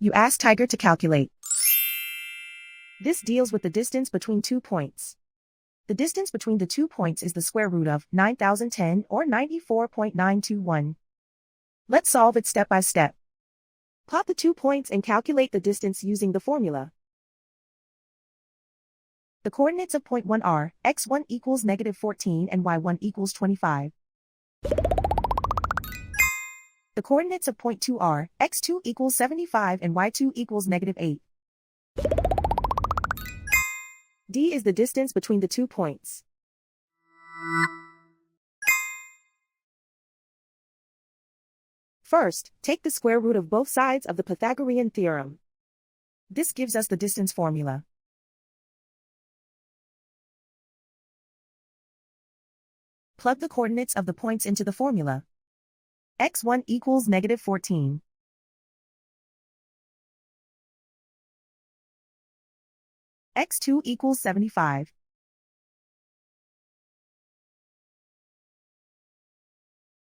You ask Tiger to calculate. This deals with the distance between 2 points. The distance between the 2 points is the square root of 9,010 or 94.921. Let's solve it step by step. Plot the 2 points and calculate the distance using the formula. The coordinates of point 1 are x1 equals -14 and y1 equals 25. The coordinates of point 2 are x2 equals 75 and y2 equals -8. D is the distance between the 2 points. First, take the square root of both sides of the Pythagorean theorem. This gives us the distance formula. Plug the coordinates of the points into the formula. x1 equals -14. x2 equals 75.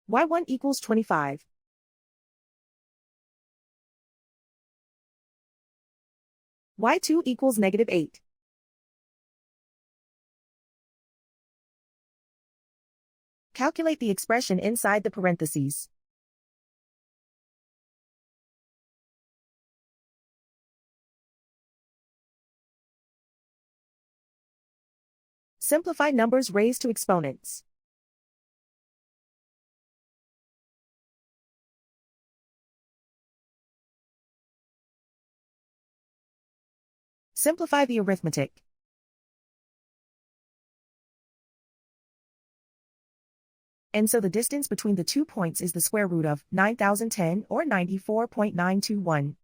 y1 equals 25. y2 equals -8. Calculate the expression inside the parentheses. Simplify numbers raised to exponents. Simplify the arithmetic. And so the distance between the 2 points is the square root of 9,010 or 94.921.